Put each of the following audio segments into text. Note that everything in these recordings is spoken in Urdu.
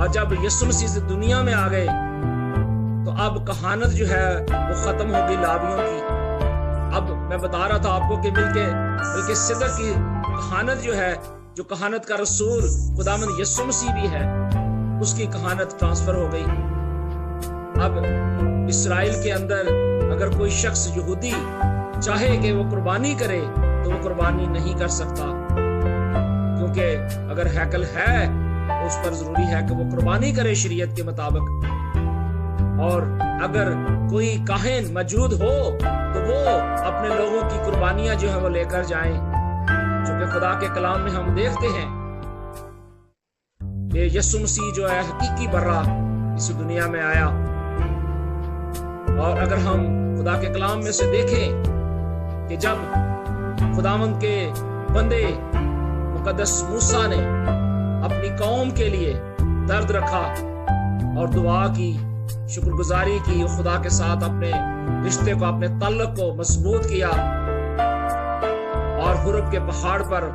اور جب یسوع مسیح سے دنیا میں آ گئے تو اب کہانت جو ہے وہ ختم ہو گئی لاویوں کی۔ اب میں بتا رہا تھا آپ کو کہ بلکہ صدق کی کہانت جو ہے، جو کہانت کا رسول خداوند یسوع مسیح بھی ہے، اس کی کہانت ٹرانسفر ہو گئی۔ اب اسرائیل کے اندر اگر کوئی شخص یہودی چاہے کہ وہ قربانی کرے تو وہ قربانی نہیں کر سکتا، کیونکہ اگر ہیکل ہے تو اس پر ضروری ہے کہ وہ قربانی کرے شریعت کے مطابق، اور اگر کوئی کاہن موجود ہو تو وہ اپنے لوگوں کی قربانیاں جو ہے وہ لے کر جائیں، چونکہ خدا کے کلام میں ہم دیکھتے ہیں کہ یسوع مسیح جو ہے حقیقی برا اس دنیا میں آیا۔ اور اگر ہم خدا کے کلام میں سے دیکھیں کہ جب خداوند کے بندے مقدس موسیٰ نے اپنی قوم کے لیے درد رکھا اور دعا کی، شکر گزاری کی، خدا کے ساتھ اپنے رشتے کو، اپنے تعلق کو مضبوط کیا، اور حرب کے پہاڑ پر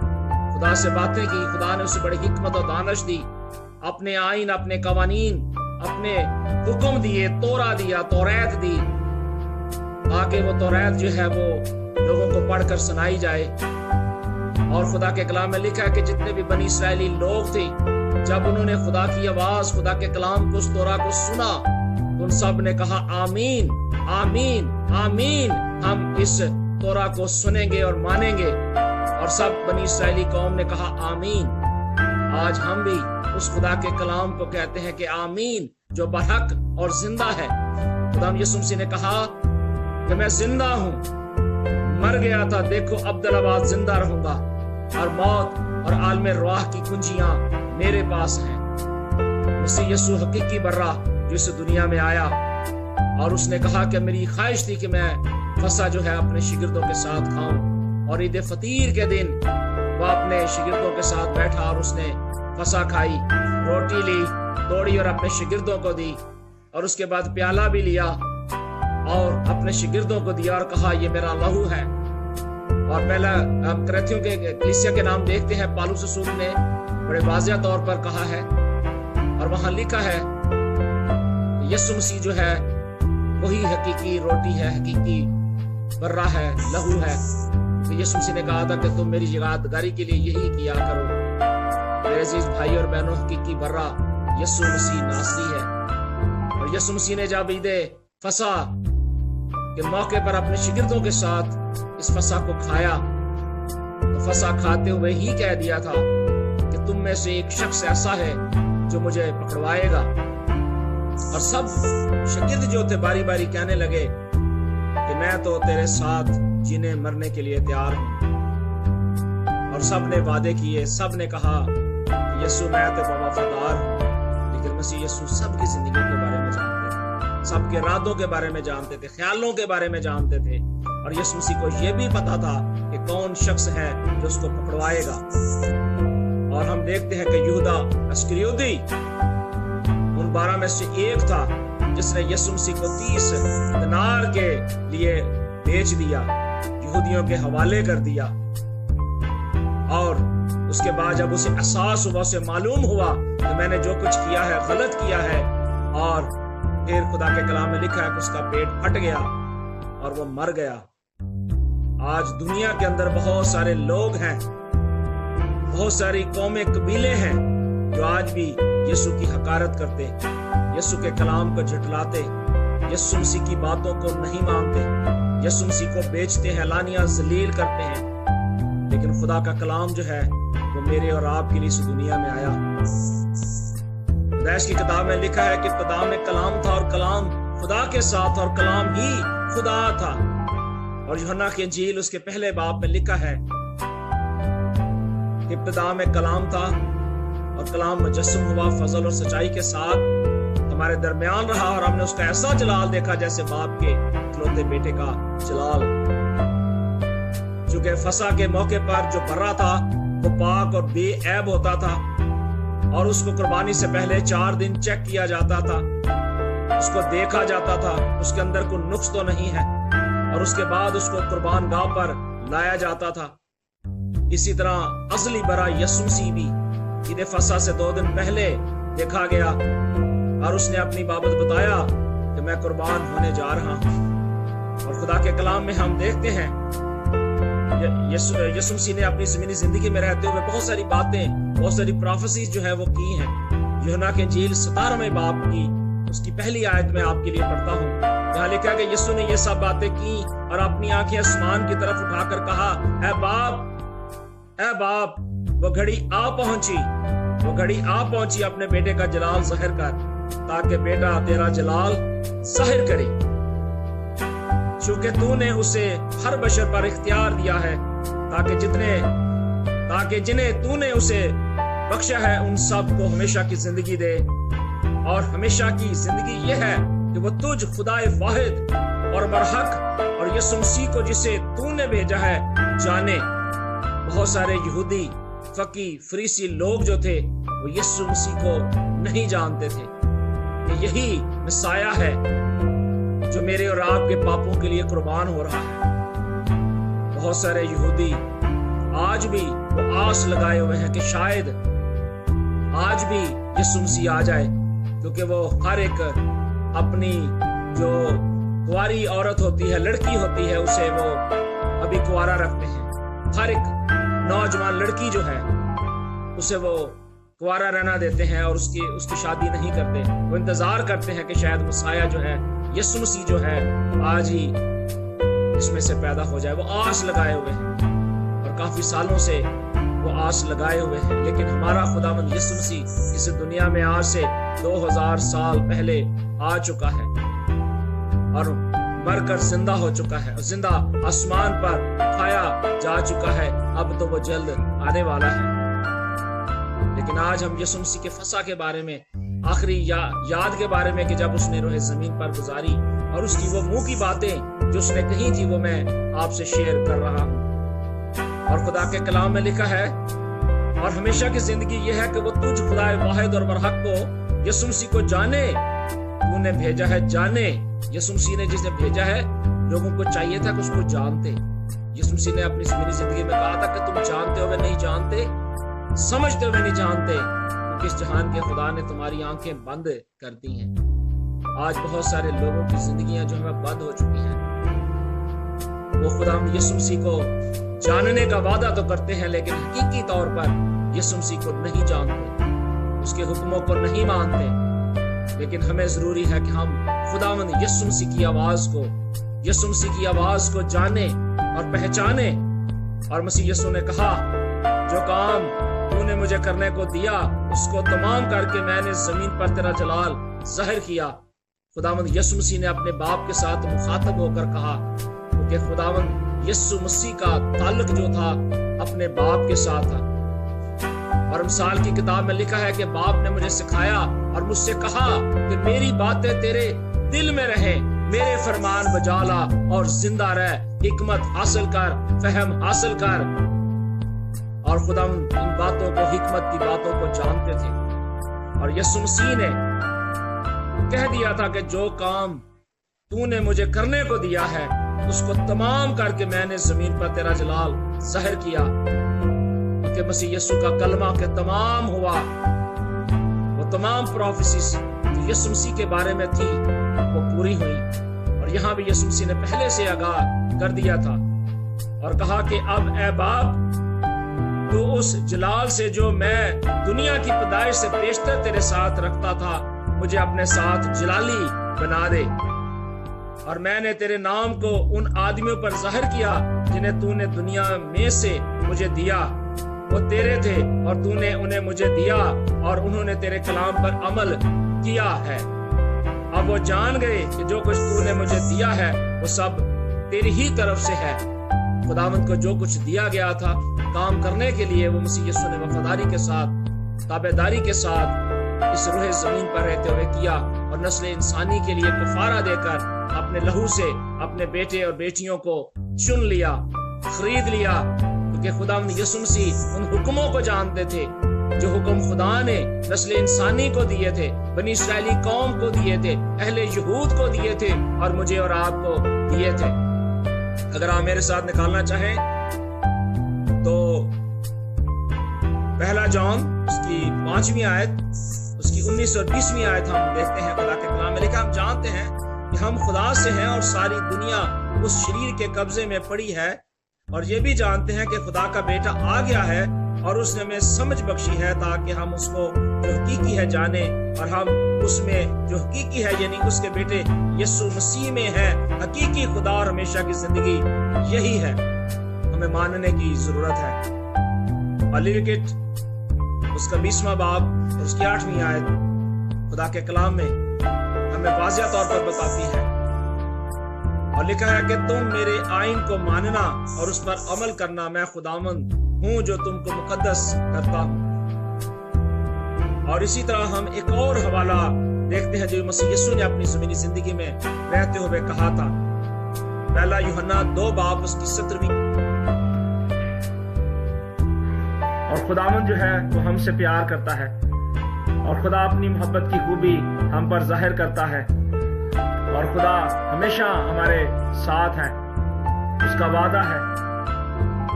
خدا سے باتیں کی، خدا نے اسے بڑی حکمت اور دانش دی، اپنے آئین، اپنے قوانین، اپنے حکم دیے، تورا دیا، توریت دی، تاکہ وہ توریت جو ہے وہ لوگوں کو پڑھ کر سنائی جائے۔ اور خدا کے کلام میں لکھا ہے کہ جتنے بھی بنی اسرائیلی لوگ تھے، جب انہوں نے خدا کی آواز، خدا کے کلام کو، اس تورا کو سنا تو ان سب نے کہا آمین آمین آمین، ہم اس تورا کو سنیں گے اور مانیں گے، اور سب بنی اسرائیلی قوم نے کہا آمین۔ آج ہم بھی اس خدا کے کلام کو کہتے ہیں کہ آمین، جو برحق اور زندہ ہے۔ خدا یسوع مسیح نے کہا کہ میں زندہ ہوں، مر گیا تھا، دیکھو عبدالآباد زندہ رہوں گا، اور موت اور عالم رواح کی کنجیاں میرے پاس ہیں۔ مسیح یسوع حقیقی برا جو اس دنیا میں آیا، اور اس نے کہا کہ میری خواہش تھی کہ میں فسح جو ہے اپنے شاگردوں کے ساتھ کھاؤں، اور عید فطیر کے دن وہ اپنے شاگردوں کے ساتھ بیٹھا اور اس نے فسح کھائی، روٹی لی، توڑی اور اپنے شاگردوں کو دی، اور اس کے بعد پیالہ بھی لیا اور اپنے شاگردوں کو دیا اور کہا یہ میرا لہو ہے۔ اور پہلا ہم کرنتھیوں کے کلیسیا کے نام دیکھتے ہیں، پالوس رسول نے بڑے واضح طور پر کہا ہے، اور وہاں لکھا ہے یسوع مسیح جو ہے وہی حقیقی روٹی ہے، حقیقی برا ہے، لہو ہے۔ تو یسوع مسیح نے کہا تھا کہ تم میری یادگاری کے لیے یہی کیا کرو۔ میرے عزیز بھائی اور بہنوں، حقیقی برا یسوع مسیح ناصری ہے۔ اور یسوع مسیح نے جب عید فسح کے موقع پر اپنے شاگردوں کے ساتھ اس فسح کو کھایا تو فسح کھاتے ہوئے ہی کہہ دیا تھا کہ تم میں سے ایک شخص ایسا ہے جو مجھے پکڑوائے گا، اور سب شاگرد جو تھے باری باری کہنے لگے کہ میں تو تیرے ساتھ جینے مرنے کے لیے تیار ہوں، اور سب نے وعدے کیے، سب نے کہا کہ یسوع میں تو وفادار ہوں۔ لیکن مسیح یسوع سب کی زندگی کے بارے میں جانتے تھے، سب کے ارادوں کے بارے میں جانتے تھے، خیالوں کے بارے میں جانتے تھے، اور یسوع مسیح کو یہ بھی پتا تھا کہ کون شخص ہے جو اس کو پکڑوائے گا۔ اور ہم دیکھتے ہیں کہ یہودا اسکریوتی ان 12 میں سے ایک تھا جس نے یسوع مسیح کو 30 دینار کے لیے بیچ دیا، یہودیوں کے حوالے کر دیا، اور اس کے بعد جب اسے احساس ہوا، اسے معلوم ہوا کہ میں نے جو کچھ کیا ہے غلط کیا ہے، اور پھر خدا کے کلام میں لکھا ہے کہ اس کا پیٹ پھٹ گیا اور وہ مر گیا۔ آج دنیا کے اندر بہت سارے لوگ ہیں، بہت ساری قومیں، قبیلے ہیں جو آج بھی یسوع کی حقارت کرتے، یسوع کے کلام کو جھٹلاتے، یسوع مسیح کی باتوں کو نہیں مانتے، یسوع مسیح کو بیچتے ہیں، اعلانیہ ذلیل کرتے ہیں۔ لیکن خدا کا کلام جو ہے وہ میرے اور آپ کے لیے اس دنیا میں آیا۔ پیدائش کی کتاب میں لکھا ہے کہ ابتدا میں کلام تھا، اور کلام خدا کے ساتھ، اور کلام ہی خدا تھا۔ اور یوحنا کی انجیل اس کے پہلے باب میں لکھا ہے کہ ابتدا میں کلام تھا، اور کلام مجسم ہوا، فضل اور سچائی کے ساتھ ہمارے درمیان رہا، اور ہم نے اس کا ایسا جلال دیکھا جیسے باپ کے اکلوتے بیٹے کا جلال۔ چونکہ فسح کے موقع پر جو برا تھا وہ پاک اور بے عیب ہوتا تھا، اور اس کو قربانی سے پہلے 4 دن چیک کیا جاتا تھا، اس کو دیکھا جاتا تھا اس کے اندر کوئی نقص تو نہیں ہے، اور اس کے بعد اس کو قربان گاہ پر لایا جاتا تھا۔ اسی طرح اصلی برا یسوع مسیح بھی عید فسح سے 2 دن پہلے دیکھا گیا اور اس نے اپنی بابت بتایا کہ میں قربان ہونے جا رہا ہوں۔ اور خدا کے کلام میں ہم دیکھتے ہیں یسوع مسیح نے اپنی زمینی زندگی میں رہتے ہوئے بہت ساری باتیں، بہت ساری پروفیسیز جو ہے وہ کی ہیں۔ یوحنا کے انجیل 17ویں باب کی اس کی پہلی آیت میں آپ کے لیے پڑھتا ہوں، جہاں لکھا کہ یسوع نے یہ سب باتیں کی اور اپنی آنکھیں آسمان کی طرف اٹھا کر کہا، اے باپ، وہ گھڑی آ پہنچی اپنے بیٹے کا جلال ظاہر کر، تاکہ بیٹا تیرا جلال ظاہر کرے، چونکہ تو نے اسے ہر بشر پر اختیار دیا ہے، تاکہ جنہیں تو نے اسے بخشا ہے ان سب کو ہمیشہ کی زندگی دے۔ اور ہمیشہ کی زندگی یہ ہے کہ وہ تجھ خدا واحد اور برحق اور یسوع مسیح کو جسے تو نے بھیجا ہے جانے۔ بہت سارے یہودی فقی فریسی لوگ جو تھے وہ یسوع مسیح کو نہیں جانتے تھے کہ یہی مسیح ہے جو میرے اور آپ کے پاپوں کے لیے قربان ہو رہا ہے۔ بہت سارے یہودی آج بھی وہ آس لگائے ہوئے ہیں کہ شاید آج بھی یسوع مسیح آ جائے، کیونکہ وہ ہر ایک اپنی جو کنواری عورت ہوتی ہے، لڑکی ہوتی ہے، اسے وہ ابھی کنوارا رکھتے ہیں۔ ہر ایک نوجوان لڑکی جو ہے اسے وہ کنوارا رہنا دیتے ہیں اور اس کی شادی نہیں کرتے۔ وہ انتظار کرتے ہیں کہ شاید مسیح جو ہے، یسوع مسیح جو ہے، آج ہی اس میں سے پیدا ہو جائے۔ وہ آس لگائے ہوئے ہیں اور کافی سالوں سے وہ آس لگائے ہوئے ہیں، لیکن ہمارا خداوند یسوع مسیح اس دنیا میں آج سے 2000 سال پہلے آ چکا ہے اور مر کر زندہ ہو چکا ہے، اور زندہ آسمان پر اٹھایا جا چکا ہے، اب تو وہ جلد آنے والا ہے۔ لیکن آج ہم یسوع مسیح کے فسح کے بارے میں، آخری یاد کے بارے میں کہ جب اس نے روح زمین پر گزاری اور اس کی وہ منہ کی باتیں جو اس نے کہی تھی وہ میں آپ سے شیئر کر رہا ہوں۔ اور خدا کے کلام میں لکھا ہے، اور ہمیشہ کی زندگی یہ ہے کہ وہ تجھ خدا واحد اور برحق کو، یسوع مسیح کو جانے۔ تو نے بھیجا ہے جانے۔ یسوع مسیح نے جسے بھیجا ہے، لوگوں کو چاہیے تھا کہ اس کو جانتے۔ یسوع مسیح نے اپنی زندگی میں کہا تھا کہ تم جانتے ہوئے نہیں جانتے، سمجھتے ہوئے نہیں جانتے، کیونکہ اس جہان کے خدا نے تمہاری آنکھیں بند کر دی ہیں۔ آج بہت سارے لوگوں کی زندگیاں جو ہمیں بند ہو چکی ہیں، وہ خدا یسوع مسیح کو جاننے کا وعدہ تو کرتے ہیں، لیکن حقیقی طور پر یسوع مسیح کو نہیں جانتے، اس کے حکموں کو نہیں مانتے۔ لیکن ہمیں ضروری ہے کہ ہم خداوند یسوع مسیح کی آواز کو جانیں اور پہچانیں۔ اور مسیح یسوع نے کہا، جو کام تو نے مجھے کرنے کو دیا اس کو تمام کر کے میں نے زمین پر تیرا جلال ظاہر کیا۔ خداوند یسوع مسیح نے اپنے باپ کے ساتھ مخاطب ہو کر کہا، کیونکہ خداوند یسوع مسیح کا تعلق جو تھا اپنے باپ کے ساتھ تھا۔ اور مثال کی کتاب میں لکھا ہے کہ باپ نے مجھے سکھایا اور مجھ سے کہا کہ میری باتیں تیرے دل میں رہیں، میرے فرمان بجا لا اور زندہ رہ، حکمت حاصل کر، فہم حاصل کر۔ اور خدا ان باتوں کو، حکمت کی باتوں کو جانتے تھے۔ اور یسوع مسیح نے کہہ دیا تھا کہ جو کام تو نے مجھے کرنے کو دیا ہے اس کو تمام کر کے میں نے زمین پر تیرا جلال ظاہر کیا۔ کہ مسیح یسوع کا کلمہ کہ تمام ہوا، وہ تمام پروفیسیز جو یسوع مسیح کے بارے میں تھی وہ پوری ہوئی۔ اور یہاں بھی یسوع مسیح نے پہلے سے آگاہ کر دیا تھا اور کہا کہ اب اے باپ، تو اس جلال سے جو میں دنیا کی پیدائش سے پیشتر تیرے ساتھ رکھتا تھا مجھے اپنے ساتھ جلالی بنا دے۔ اور میں نے تیرے نام کو ان آدمیوں پر ظاہر کیا جنہیں تو نے دنیا میں سے مجھے دیا، وہ تیرے تھے اور تو نے انہیں مجھے دیا اور انہوں نے تیرے کلام پر عمل کیا ہے۔ اب وہ جان گئے کہ جو کچھ تو نے مجھے دیا ہے وہ سب تیری ہی طرف سے ہے۔ خداوند کو جو کچھ دیا گیا تھا کام کرنے کے لیے، وہ مسیح یسوع نے وفاداری کے ساتھ، تابعداری کے ساتھ اس روح زمین پر رہتے ہوئے کیا، اور نسل انسانی کے لیے کفارہ دے کر اپنے لہو سے اپنے بیٹے اور بیٹیوں کو چن لیا، خرید لیا۔ کیونکہ خداوند یسوع مسیح ان حکموں کو جانتے تھے جو حکم خدا نے نسل انسانی کو دیے تھے، بنی اسرائیلی قوم کو دیے تھے، اہل یہود کو دیے تھے اور مجھے اور آپ کو دیے تھے۔ اگر آپ میرے ساتھ نکالنا چاہیں تو پہلا جون اس کی 5ویں آیت، اس کی 19 اور 20 آیت ہم دیکھتے ہیں خدا کے کلام میں لکھا، ہم جانتے ہیں کہ ہم خدا سے ہیں اور ساری دنیا اس شریر کے قبضے میں پڑی ہے، اور یہ بھی جانتے ہیں کہ خدا کا بیٹا آ گیا ہے اور اس نے ہمیں سمجھ بخشی ہے تاکہ ہم اس کو جو حقیقی ہے جانیں، اور ہم اس میں جو حقیقی ہے یعنی اس کے بیٹے یسوع مسیح میں ہے حقیقی خدا اور ہمیشہ کی زندگی، یہی ہے ہمیں ماننے کی ضرورت ہے۔ اور لیویکٹ اس کا 20واں باب اور اس کی 8ویں آیت خدا کے کلام میں ہمیں واضح طور پر بتاتی ہے، اور لکھا ہے کہ تم میرے آئین کو ماننا اور اس پر عمل کرنا، میں خداوند ہوں جو تم کو مقدس کرتا ہوں۔ اور اسی طرح ہم ایک اور حوالہ دیکھتے ہیں جو مسیح یسوع نے اپنی زمینی زندگی میں رہتے ہوئے کہا تھا، پہلا یوحنا 2 باب اس کی 17ویں۔ اور خداوند جو ہے وہ ہم سے پیار کرتا ہے، اور خدا اپنی محبت کی خوبی ہم پر ظاہر کرتا ہے، اور خدا ہمیشہ ہمارے ساتھ ہے۔ اس کا وعدہ ہے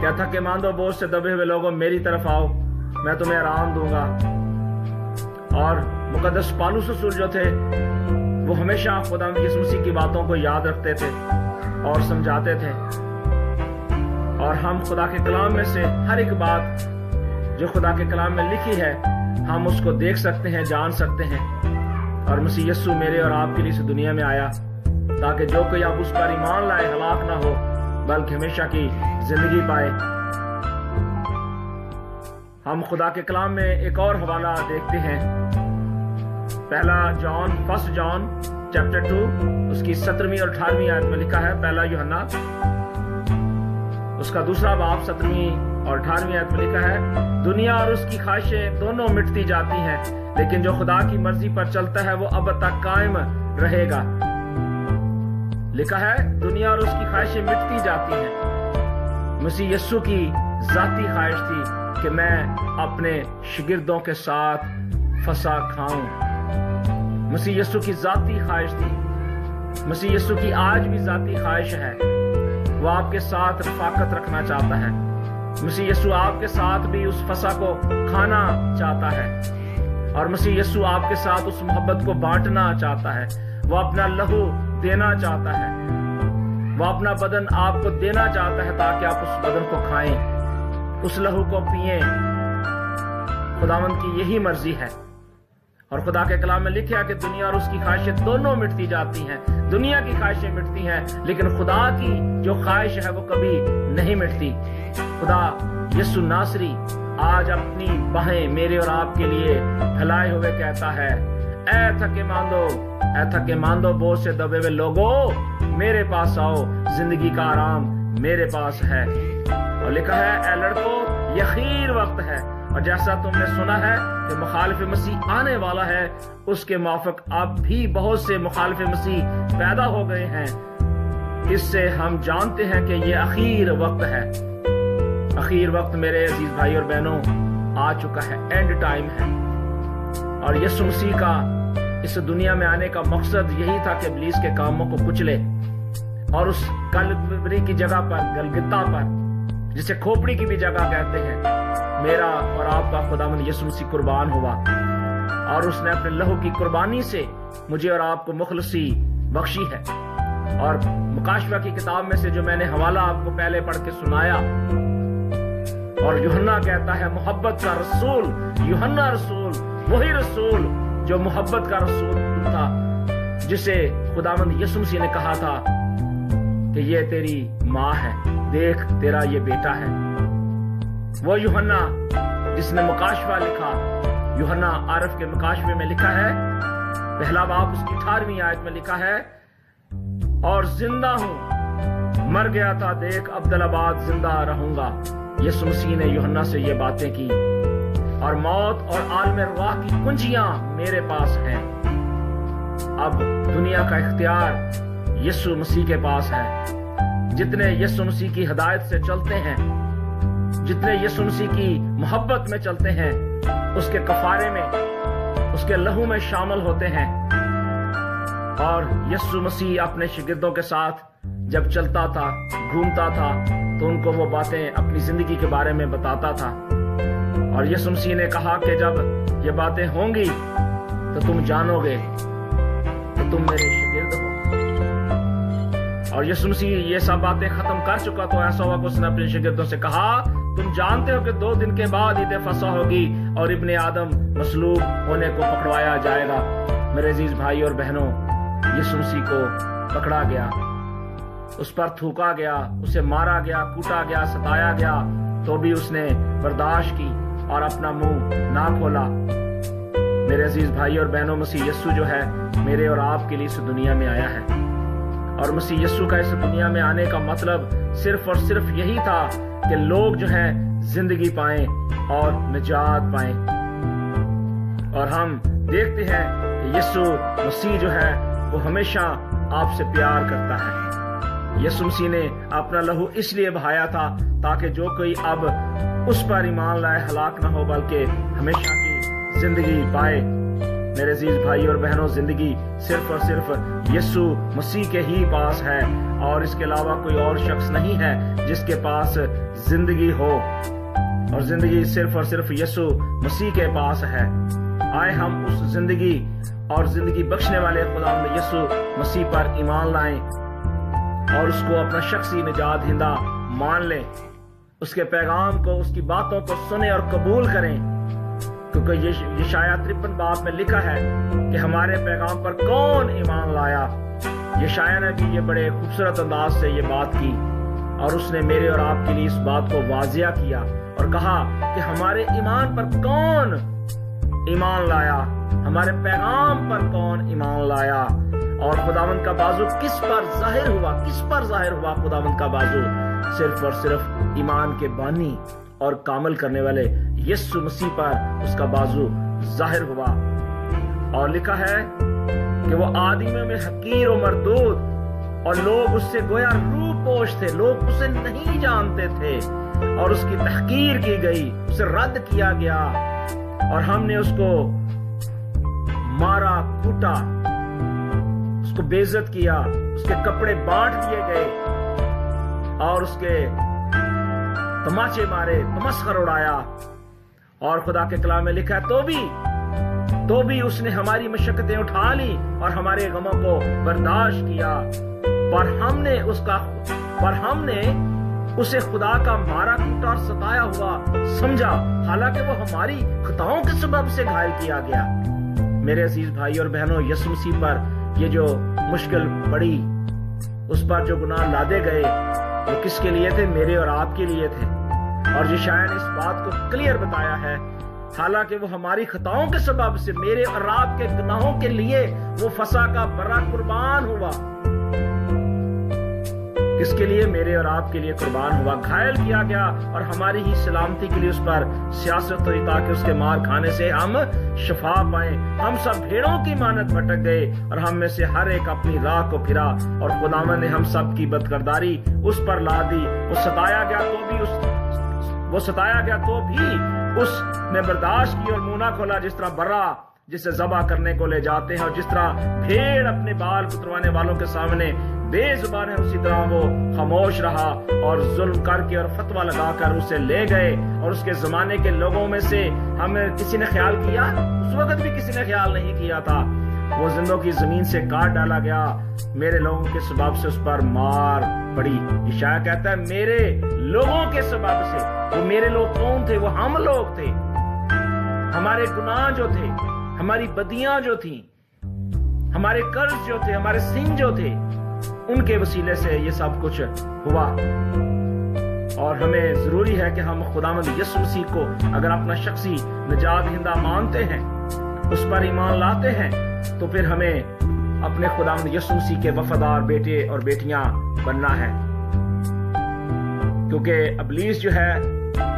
کہ تھکے ماندو بوجھ سے دبے ہوئے لوگوں میری طرف آؤ، میں تمہیں آرام دوں گا۔ اور مقدس پالوس رسول جو تھے وہ ہمیشہ خدا یسوع مسیح کی باتوں کو یاد رکھتے تھے اور سمجھاتے تھے، اور ہم خدا کے کلام میں سے ہر ایک بات جو خدا کے کلام میں لکھی ہے ہم اس کو دیکھ سکتے ہیں، جان سکتے ہیں۔ اور مسیح یسوع میرے اور آپ کے لیے اس دنیا میں آیا تاکہ جو کوئی اب اس پر ایمان لائے ہلاک نہ ہو بلکہ ہمیشہ کی زندگی پائے۔ ہم خدا کے کلام میں ایک اور حوالہ دیکھتے ہیں، فرسٹ جان چیپٹر 2 اس کی 17ویں اور 18ویں آیت میں لکھا ہے، پہلا یوحنا اس کا 2 باب 17ویں اور 18ویں آیت میں لکھا ہے، دنیا اور اس کی خواہشیں دونوں مٹتی جاتی ہیں لیکن جو خدا کی مرضی پر چلتا ہے وہ اب تک قائم رہے گا۔ لکھا ہے دنیا اور اس کی خواہشیں مٹتی جاتی ہیں۔ مسیح یسوع کی ذاتی خواہش تھی کہ میں اپنے شاگردوں کے ساتھ فسا کھاؤں۔ مسیح یسوع کی ذاتی خواہش تھی، مسیح یسوع کی آج بھی ذاتی خواہش ہے، وہ آپ کے ساتھ رفاقت رکھنا چاہتا ہے۔ مسیح یسوع آپ کے ساتھ بھی اس فسا کو کھانا چاہتا ہے، اور مسیح یسوع آپ کے ساتھ اس محبت کو بانٹنا چاہتا ہے۔ وہ اپنا لہو دینا چاہتا ہے، وہ اپنا بدن آپ کو دینا چاہتا ہے تاکہ آپ اس بدن کو کھائیں، اس لہو کو پئیں۔ خداوند کی یہی مرضی ہے، اور خدا کے کلام میں لکھا کہ دنیا اور اس کی خواہشیں دونوں مٹتی جاتی ہیں۔ دنیا کی خواہشیں مٹتی ہیں لیکن خدا کی جو خواہش ہے وہ کبھی نہیں مٹتی۔ خدا یسوع ناصری آج اپنی باہیں میرے اور آپ کے لیے پھیلائے ہوئے کہتا ہے، اے تھکے ماندو بوجھ سے دبے ہوئے لوگو میرے پاس آؤ، زندگی کا آرام میرے پاس ہے۔ اور لکھا ہے، اے لڑکو یہ اخیر وقت ہے، اور جیسا تم نے سنا ہے کہ مخالف مسیح آنے والا ہے، اس کے موافق اب بھی بہت سے مخالف مسیح پیدا ہو گئے ہیں۔ اس سے ہم جانتے ہیں کہ یہ اخیر وقت ہے۔ اخیر وقت میرے عزیز بھائی اور بہنوں آ چکا ہے، اینڈ ٹائم ہے۔ اور یسوع مسیح کا اس دنیا میں آنے کا مقصد یہی تھا کہ ابلیس کے کاموں کو کچلے، اور اس کلوری کی جگہ پر، گلگتا پر، جسے کھوپڑی کی بھی جگہ کہتے ہیں، میرا اور آپ کا خداوند یسوع مسیح قربان ہوا، اور اس نے اپنے لہو کی قربانی سے مجھے اور آپ کو مخلصی بخشی ہے۔ اور مکاشفہ کی کتاب میں سے جو میں نے حوالہ آپ کو پہلے پڑھ کے سنایا، اور یوحنا کہتا ہے محبت کا رسول، یوحنا رسول، وہی رسول جو محبت کا رسول تھا، جسے خداوند یسوع مسیح نے کہا تھا کہ یہ تیری ماں ہے، دیکھ تیرا یہ بیٹا ہے۔ وہ یوحنا جس نے مکاشفہ لکھا، یوحنا عارف کے مکاشفے میں لکھا ہے، پہلا باب اس کی 18ویں آیت میں لکھا ہے، اور زندہ ہوں، مر گیا تھا، دیکھ عبدالآباد زندہ رہوں گا۔ یسوع مسیح نے یوحنا سے یہ باتیں کی، اور موت اور عالم ارواح کی کنجیاں میرے پاس ہیں۔ اب دنیا کا اختیار یسوع مسیح کے پاس ہے۔ جتنے یسوع مسیح کی ہدایت سے چلتے ہیں، جتنے یسوع مسیح کی محبت میں چلتے ہیں، اس کے کفارے میں، اس کے لہو میں شامل ہوتے ہیں۔ اور یسوع مسیح اپنے شاگردوں کے ساتھ جب چلتا تھا، گھومتا تھا، تو ان کو وہ باتیں اپنی زندگی کے بارے میں بتاتا تھا۔ اور یسوع مسیح نے کہا کہ جب یہ باتیں ہوں گی تو تم جانو گے کہ تم میرے شاگرد ہو۔ اور یسوع مسیح یہ سب باتیں ختم کر چکا تو ایسا ہوا کہ اس نے اپنے شاگردوں سے کہا تم جانتے ہو کہ 2 دن کے بعد عید فصح ہوگی اور ابن آدم مصلوب ہونے کو پکڑوایا جائے گا۔ میرے عزیز بھائی اور بہنوں، یسوع مسیح کو پکڑا گیا، اس پر تھوکا گیا، اسے مارا گیا، کوٹا گیا، ستایا گیا، تو بھی اس نے برداشت کی اور اپنا منہ نہ کھولا۔ میرے عزیز بھائی اور بہنوں، مسیح یسوع جو ہے میرے اور آپ کے لیے اس دنیا میں آیا ہے، اور مسیح یسوع کا اس دنیا میں آنے کا مطلب صرف اور صرف یہی تھا کہ لوگ جو ہے زندگی پائیں اور نجات پائیں۔ اور ہم دیکھتے ہیں کہ یسوع مسیح جو ہے وہ ہمیشہ آپ سے پیار کرتا ہے۔ یسوع مسیح نے اپنا لہو اس لیے بہایا تھا تاکہ جو کوئی اب اس پر ایمان لائے ہلاک نہ ہو بلکہ ہمیشہ کی زندگی پائے۔ میرے عزیز بھائی اور بہنوں، زندگی صرف اور صرف یسوع مسیح کے ہی پاس ہے، اور اس کے علاوہ کوئی اور شخص نہیں ہے جس کے پاس زندگی ہو، اور زندگی صرف اور صرف یسوع مسیح کے پاس ہے۔ آئے ہم اس زندگی اور زندگی بخشنے والے خداوند یسوع مسیح پر ایمان لائیں اور اس کو اپنا شخصی نجات دہندہ مان لیں، اس کے پیغام کو، اس کی باتوں کو سنیں اور قبول کریں، کیونکہ یشعیاء 53 باب میں لکھا ہے کہ ہمارے پیغام پر کون ایمان لایا۔ یشعیاء نے بھی یہ بڑے خوبصورت انداز سے یہ بات کی، اور اس نے میرے اور آپ کے لیے اس بات کو واضح کیا اور کہا کہ ہمارے ایمان پر کون ایمان لایا، ہمارے پیغام پر کون ایمان لایا، اور خداوند کا بازو کس پر ظاہر ہوا، کس پر ظاہر ہوا خداوند کا بازو؟ صرف اور صرف ایمان کے بانی اور کامل کرنے والے یسوع مسیح پر اس کا بازو ظاہر ہوا۔ اور لکھا ہے کہ وہ آدمیوں میں حقیر و مردود، اور لوگ اس سے گویا روح پوش تھے، لوگ اسے نہیں جانتے تھے، اور اس کی تحقیر کی گئی، اسے رد کیا گیا، اور ہم نے اس کو مارا، کوٹا، اس کو بے عزت کیا، اس کے کپڑے بانٹ دیے گئے، اور اس کے تماچے مارے، تمسخر اڑایا۔ اور خدا کے کلام میں لکھا ہے تو بھی اس نے ہماری مشقتیں اٹھا لی اور ہمارے غموں کو برداشت کیا، پر ہم نے اسے خدا کا مارا، کوٹا اور ستایا ہوا سمجھا، حالانکہ وہ ہماری خطاؤں کے سبب سے گھائل کیا گیا۔ میرے عزیز بھائی اور بہنوں، یسوع مسیح پر یہ جو مشکل پڑی، اس پر جو گناہ لادے گئے، وہ کس کے لیے تھے؟ میرے اور آپ کے لیے تھے۔ اور یشعیاء نے اس بات کو کلیئر بتایا ہے، حالانکہ وہ ہماری خطاؤں کے سبب سے، میرے اور آپ کے گناہوں کے لیے وہ فسح کا برا قربان ہوا۔ کس کے لیے؟ میرے اور آپ کے لیے قربان ہوا، گھائل کیا گیا، اور ہماری ہی سلامتی کے لیے اس پر سیاست ہوئی تاکہ اس کے مار کھانے سے ہم شفا پائیں۔ ہم سب بھیڑوں کی مانند بھٹک گئے، اور ہم میں سے ہر ایک اپنی راہ کو پھرا، اور خداوند نے ہم سب کی بدکرداری اس پر لا دی۔ وہ ستایا گیا تو بھی اس نے برداشت کی اور منہ نہ کھولا، جس طرح برا جسے ذبح کرنے کو لے جاتے ہیں، اور جس طرح بھیڑ اپنے بال کتروانے والوں کے سامنے بے زبان ہے، اسی طرح وہ خاموش رہا، اور ظلم کر کے اور فتویٰ لگا کر اسے لے گئے۔ اور اس کے زمانے کے لوگوں میں سے ہمیں کسی نے خیال کیا؟ اس وقت بھی کسی نے خیال نہیں کیا تھا۔ وہ زندوں کی زمین سے کاٹ ڈالا گیا، میرے لوگوں کے سبب سے اس پر مار پڑی۔ یشعیاء کہتا ہے میرے لوگوں کے سبب سے۔ وہ میرے لوگ کون تھے؟ وہ ہم لوگ تھے، ہمارے گناہ جو تھے، ہماری بدیاں جو تھیں، ہمارے قرض جو تھے، ہمارے سن جو تھے، ان کے وسیلے سے یہ سب کچھ ہوا۔ اور ہمیں ضروری ہے کہ ہم خداوند یسوع مسیح کو اگر اپنا شخصی نجات دہندہ مانتے ہیں، اس پر ایمان لاتے ہیں، تو پھر ہمیں اپنے خداوند یسوع مسیح کے وفادار بیٹے اور بیٹیاں بننا ہے، کیونکہ ابلیس جو ہے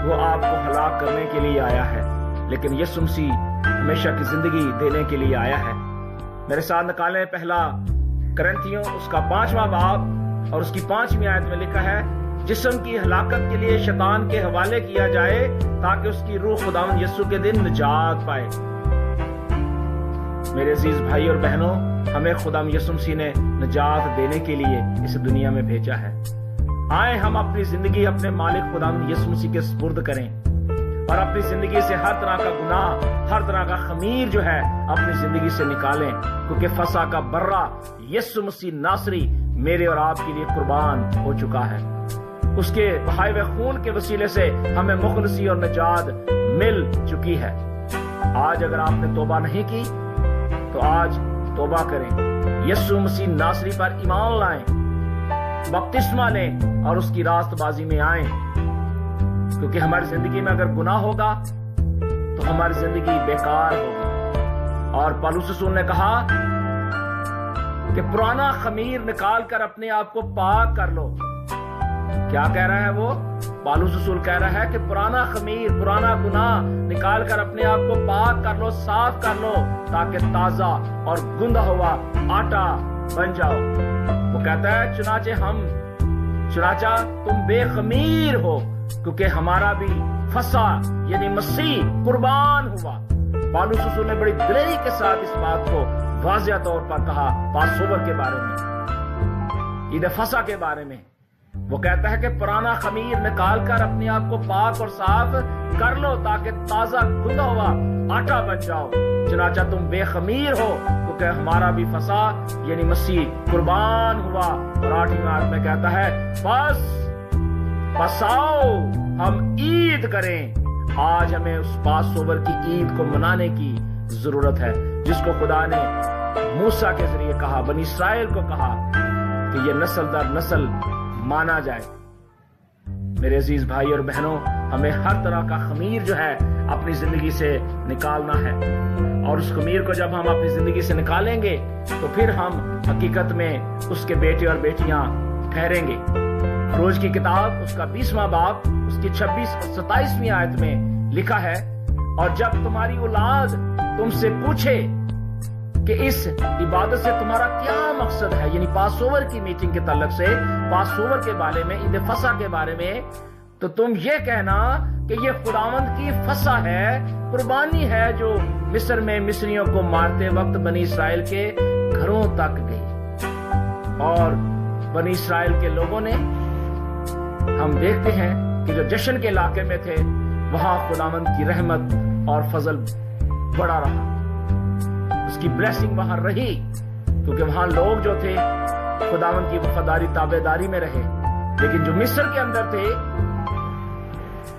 وہ آپ کو ہلاک کرنے کے لیے آیا ہے، لیکن یسوع مسیح ہمیشہ کی زندگی دینے کے لیے آیا ہے۔ میرے ساتھ نکالیں پہلا کرنتھیوں اس کا 5واں باب اور اس کی 5ویں آیت میں لکھا ہے، جسم کی ہلاکت کے لیے شیطان کے حوالے کیا جائے تاکہ اس کی روح خداوند یسوع کے دن نجات پائے۔ میرے عزیز بھائی اور بہنوں، ہمیں خداوند یسوع مسیح نے نجات دینے کے لیے اس دنیا میں بھیجا ہے۔ آئے ہم اپنی زندگی اپنے مالک خداوند یسوع مسیح کے سپرد کریں اور اپنی زندگی سے ہر طرح کا گناہ، ہر طرح کا خمیر جو ہے اپنی زندگی سے نکالیں، کیونکہ فسح کا برہ یسوع مسیح ناصری میرے اور آپ کے لیے قربان ہو چکا ہے۔ اس کے بہائے ہوئے خون کے وسیلے سے ہمیں مخلصی اور نجات مل چکی ہے۔ آج اگر آپ نے توبہ نہیں کی تو آج توبہ کریں، یسوع مسیح ناصری پر ایمان لائیں، بپتسمہ لیں اور اس کی راست بازی میں آئیں، کیونکہ ہماری زندگی میں اگر گناہ ہوگا تو ہماری زندگی بیکار ہوگی۔ اور پالوس رسول نے کہا کہ پرانا خمیر نکال کر اپنے آپ کو پاک کر لو۔ کیا کہہ رہا ہے وہ؟ پالوس رسول کہہ رہا ہے کہ پرانا خمیر، پرانا گناہ نکال کر اپنے آپ کو پاک کر لو، صاف کر لو، تاکہ تازہ اور گندا ہوا آٹا بن جاؤ۔ وہ کہتا ہے چنانچہ تم بے خمیر ہو، کیونکہ ہمارا بھی فسح یعنی مسیح قربان ہوا۔ پالوس رسول نے بڑی دلیری کے ساتھ اس بات کو واضح طور پر کہا پاس اوور کے بارے میں، عید فسح کے بارے میں۔ وہ کہتا ہے کہ پرانا خمیر نکال کر اپنے آپ کو پاک اور صاف کر لو، تاکہ تازہ گندا ہوا آٹا بن جاؤ۔ چنانچہ تم بے خمیر ہو، کیونکہ ہمارا بھی فسح یعنی مسیح قربان ہوا۔ اور 8ویں آیت میں کہتا ہے پس آؤ ہم عید کریں۔ آج ہمیں اس پاس اوور کی عید کو منانے کی ضرورت ہے، جس کو خدا نے موسیٰ کے ذریعے کہا، بنی اسرائیل کو کہا کہ یہ نسل در نسل مانا جائے۔ میرے عزیز بھائی اور بہنوں، ہمیں ہر طرح کا خمیر جو ہے اپنی زندگی سے نکالنا ہے، اور اس خمیر کو جب ہم اپنی زندگی سے نکالیں گے تو پھر ہم حقیقت میں اس کے بیٹے اور بیٹیاں ٹھہریں گے۔ خروج کی کتاب اس کا 20واں باب اس کی 26 اور 27ویں آیت میں لکھا ہے، اور جب تمہاری اولاد تم سے پوچھے کہ اس عبادت سے تمہارا کیا مقصد ہے، یعنی پاس اوور کی میٹنگ کے تعلق سے، پاس اوور کے بارے میں، عید فسح کے بارے میں، تو تم یہ کہنا کہ یہ خداوند کی فسح ہے، قربانی ہے جو مصر میں مصریوں کو مارتے وقت بنی اسرائیل کے گھروں تک گئی۔ اور بنی اسرائیل کے لوگوں نے، ہم دیکھتے ہیں کہ جو جشن کے علاقے میں تھے وہاں خداوند کی رحمت اور فضل بڑا رہا، اس کی بلیسنگ وہاں رہی، کیونکہ وہاں لوگ جو تھے خداوند کی وفاداری تابعداری میں رہے۔ لیکن جو مصر کے اندر تھے،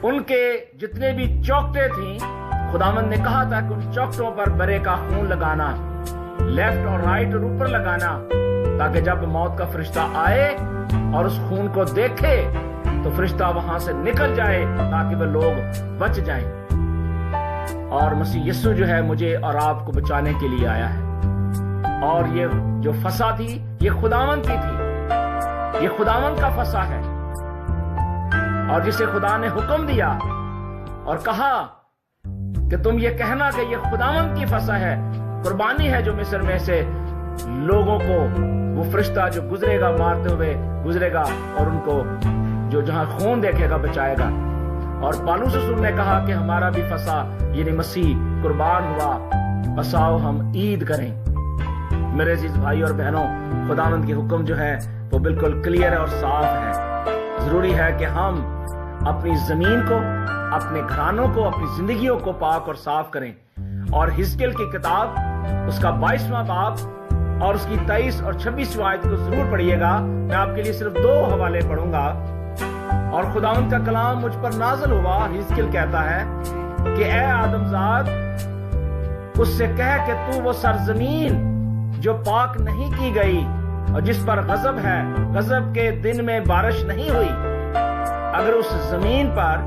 ان کے جتنے بھی چوکٹے تھیں، خداوند نے کہا تھا کہ ان چوکٹوں پر برے کا خون لگانا، لیفٹ اور رائٹ اور اوپر لگانا، تاکہ جب موت کا فرشتہ آئے اور اس خون کو دیکھے تو فرشتہ وہاں سے نکل جائے، تاکہ وہ لوگ بچ جائیں۔ اور مسیح یسوع جو ہے مجھے اور آپ کو بچانے کے لیے آیا ہے، اور یہ جو فسح تھی یہ خداوند کی تھی، یہ خداوند کا فسح ہے، اور جسے خدا نے حکم دیا اور کہا کہ تم یہ کہنا کہ یہ خداوند کی فسح ہے، قربانی ہے جو مصر میں سے لوگوں کو وہ فرشتہ جو گزرے گا، مارتے ہوئے گزرے گا، اور ان کو جو جہاں خون دیکھے گا بچائے گا۔ اور پالوس رسول نے کہا کہ ہمارا بھی فسح یعنی مسیح قربان ہوا، بس آؤ ہم عید کریں۔ میرے عزیز بھائی اور بہنوں، خداوند کی حکم جو ہے وہ بالکل کلیئر اور صاف ہے۔ ضروری ہے کہ ہم اپنی زمین کو، اپنے گھرانوں کو، اپنی زندگیوں کو پاک اور صاف کریں۔ اور حزقیل کی کتاب اس کا 22واں باب اور اس کی 23 اور 26 آیت کو ضرور پڑھیے گا۔ میں آپ کے لیے صرف 2 حوالے پڑھوں گا۔ اور خداوند کا کلام مجھ پر نازل ہوا، حزقیل کہتا ہے کہ اے آدم زاد، اس سے کہہ کہ تو وہ سرزمین جو پاک نہیں کی گئی اور جس پر غضب ہے، غضب کے دن میں بارش نہیں ہوئی، اگر اس زمین پر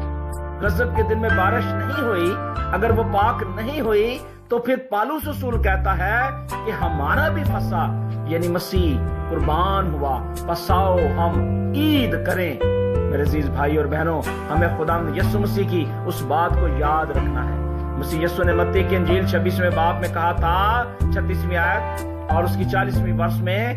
غضب کے دن میں بارش نہیں ہوئی، اگر وہ پاک نہیں ہوئی، تو پھر پالوس رسول کہتا ہے کہ ہمارا بھی فسح یعنی مسیح قربان ہوا، پس آؤ ہم عید کریں۔ میرے عزیز بھائی اور بہنوں، ہمیں خداوند یسوع مسیح کی اس بات کو یاد رکھنا ہے۔ مسیح یسوع نے متی کی انجیل 26ویں باب میں کہا تھا، 36ویں آیت اور اس کی 40ویں ورس میں،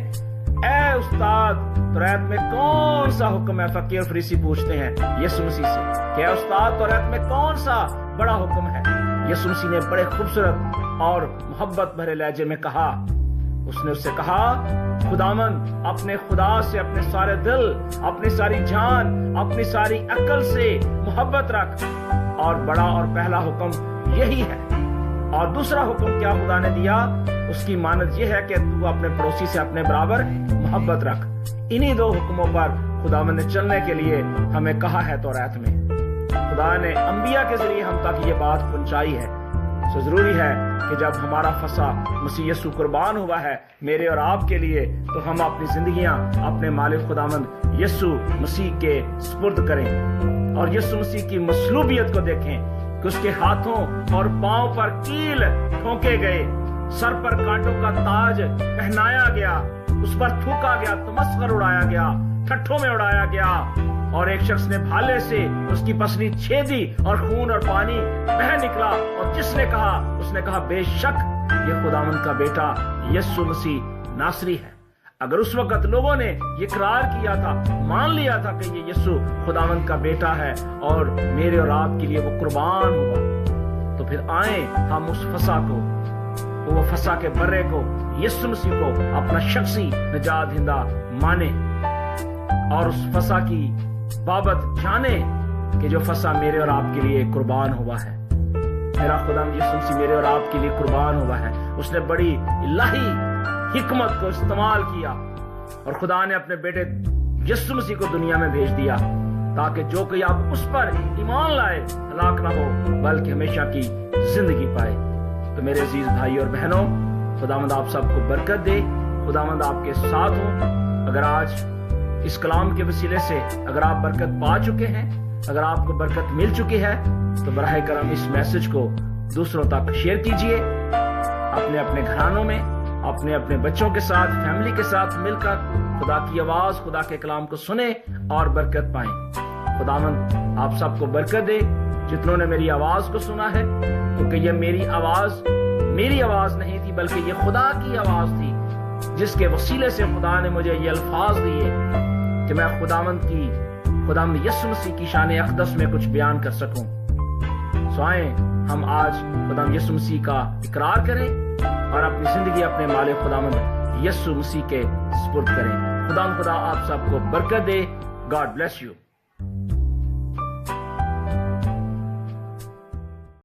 اے استاد توریت میں کون سا حکم ہے؟ فقیر اور فریسی پوچھتے ہیں یسوع مسیح سے کہ اے استاد توریت میں کون سا بڑا حکم ہے؟ یسوع مسیح نے بڑے خوبصورت اور محبت بھرے لہجے میں کہا، اس نے اس سے کہا، خداوند اپنے خدا سے اپنے سارے دل، اپنی ساری جان، اپنی ساری عقل سے محبت رکھ اور بڑا اور پہلا حکم یہی ہے. اور دوسرا حکم کیا خدا نے دیا؟ اس کی مانند یہ ہے کہ تو اپنے پڑوسی سے اپنے برابر محبت رکھ. انہی دو حکموں پر خداوند نے چلنے کے لیے ہمیں کہا ہے توریت میں. خدا نے انبیاء کے ذریعے ہم تک یہ بات پہنچائی ہے. سو ضروری ہے کہ جب ہمارا فصح مسیح یسوع قربان ہوا ہے میرے اور آپ کے لیے، تو ہم اپنی زندگیاں اپنے مالک خداوند یسوع مسیح کے سپرد کریں اور یسوع مسیح کی مصلوبیت کو دیکھیں کہ اس کے ہاتھوں اور پاؤں پر کیل ٹھونکے گئے، سر پر کانٹوں کا تاج پہنایا گیا، اس پر تھوکا گیا، تمسخر اڑایا گیا، ٹھٹھوں میں اڑایا گیا، اور ایک شخص نے بھالے سے اس کی پسلی چھیدی اور خون اور پانی بہہ نکلا، اور جس نے کہا اس نے کہا بے شک یہ خداوند کا بیٹا یسوع مسیح ناصری ہے. اگر اس وقت لوگوں نے یہ اقرار کیا تھا، مان لیا تھا کہ یہ یسوع خداوند کا بیٹا ہے اور میرے اور آپ کے لیے وہ قربان ہوا، تو پھر آئیں ہم اس فصح کو، وہ فصح کے برے کو، یسوع مسیح کو اپنا شخصی نجات دہندہ مانیں اور اس فصح کی بابت جانے کہ جو فصح میرے اور آپ کے لیے قربان ہوا ہے. میرا خداوند یسوع مسیح میرے اور آپ کے لیے قربان ہوا ہے. اس نے بڑی الہی حکمت کو استعمال کیا اور خدا نے اپنے بیٹے یسوع مسیح کو دنیا میں بھیج دیا تاکہ جو کوئی آپ اس پر ایمان لائے ہلاک نہ ہو بلکہ ہمیشہ کی زندگی پائے. تو میرے عزیز بھائی اور بہنوں، خداوند آپ سب کو برکت دے، خداوند آپ کے ساتھ ہو. اگر آج اس کلام کے وسیلے سے اگر آپ برکت پا چکے ہیں، اگر آپ کو برکت مل چکی ہے، تو براہ کرم اس میسج کو دوسروں تک شیئر کیجئے. اپنے اپنے گھرانوں میں، اپنے اپنے بچوں کے ساتھ، فیملی کے ساتھ مل کر خدا کی آواز، خدا کے کلام کو سنیں اور برکت پائیں. خداوند آپ سب کو برکت دے جتنوں نے میری آواز کو سنا ہے، کیونکہ یہ میری آواز نہیں تھی بلکہ یہ خدا کی آواز تھی، جس کے وسیلے سے خدا نے مجھے یہ الفاظ دیے کہ میں خداوند یسوع مسیح کی شان اقدس میں کچھ بیان کر سکوں. سو آئیں ہم آج خداوند یسوع مسیح کا اقرار کریں اور اپنی زندگی اپنے مالک خداوند یسوع مسیح کے سپرد کریں. خدا آپ سب کو برکت دے. God bless you.